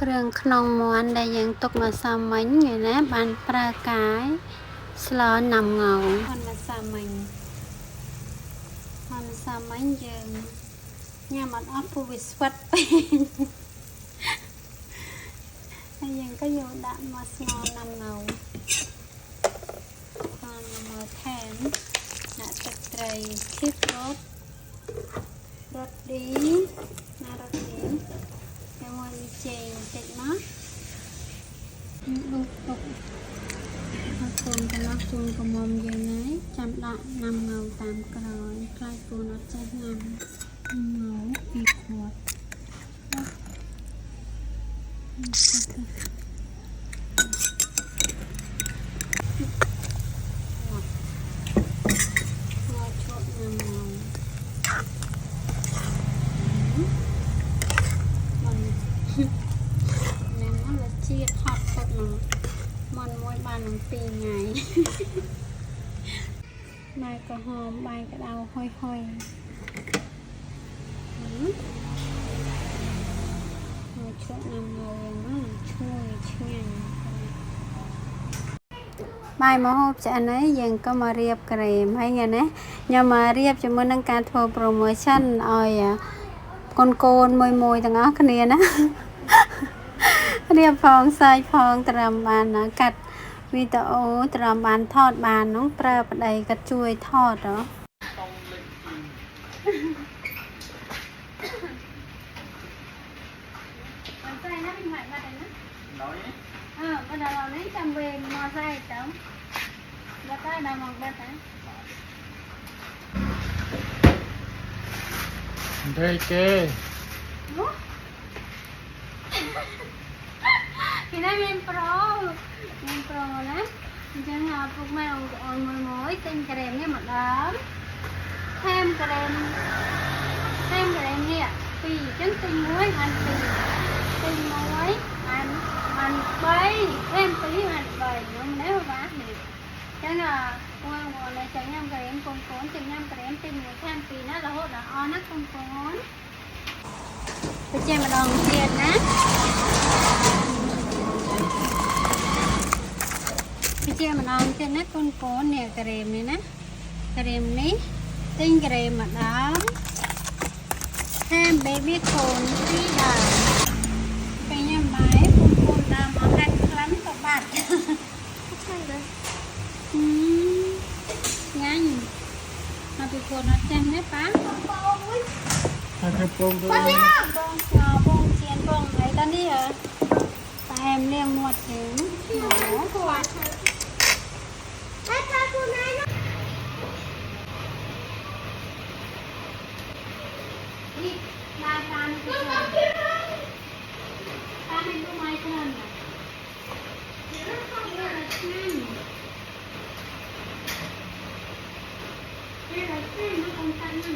គ្រឿងក្នុងមាន់ដែលយើងទុកមកសាមិញហ្នឹងណាបានប្រើកាយស្លណាំងៅមិនសាមិញយើងញ៉ាំអត់អស់ព្រោះវាស្វិតពេកហើយយើងក៏យកដាក់មកស្ងោរណាំងៅបានមកថែមដាក់ទឹកត្រីភីបរត់ឌីណារ៉ូឌីហើយមកចេងបន្តិចមកដុកអត់កូនកន្លោះជូនកំមុំយើងហើយចាំដាក់ណាំងៅតាមក្រោយខ្លាចកូនអត់ចេះញ៉ាំងៅពីខត់ជាតិហត់ទឹកនឹងមិនមួយបាននឹង2ថ្ងៃបាយក្រហមបាយក្តៅហុយមកឈប់ណាំងៅហ្នឹងឈ្ងុយឆ្ងាញ់បាយមកហូបឆ្អិនហើយយើងក៏មករៀបក្រែមហើយថ្ងៃនេះខ្ញុំមករៀបជាមួយនឹងការធ្វើ promotion ឲ្យកូនមួយទាំងអស់គ្នាណារៀបផងសាយផងត្រាំបានណាកាត់វីដេអូត្រាំបានថតបាននោះប្រើប្តីក៏ជួយថតហ៎បានតែណាមិនបាត់ដែរណាបើដល់នេះចាំវិញមកស្អែកទៅបាត់តែដល់មកបាត់ហ៎ទេគេគេនេះមានប្រូណាអញ្ចឹងពុកម៉ែអូនមួយទិញក្រែមនេះមកដល់ថែមក្រែមនេះ2អញ្ចឹងទិញ1បាន2ទិញ1បាន3ថែម2បាន3ខ្ញុំនេះបាទនេះអញ្ចឹងបងនេះចង់ញ៉ាំក្រែមកូនចង់ញ៉ាំក្រែមទិញ1ថែម2ណារហូតដល់អស់ណាកូនទៅចេះម្ដងទៀតណាជាម្ដងទៀតណាកូននេះក្រែមនេះណាក្រែមនេះទិញក្រែមម្ដងថែម baby corn 2ដើមពេលញ៉ាំបាយកូនដើមអត់ហាត់ខ្លាំងក៏បាត់ឆ្ងាញ់ដែរញ៉ាំមកពីកូនអត់ចាំណាប៉ាហើយទៅពងទៅបងជៀនបងអីតានេះតែem liêng một tiếng nó thôi đi ba tan cái gì tan mình có mai thân à nó không là nhanh đây là nó không tan nữa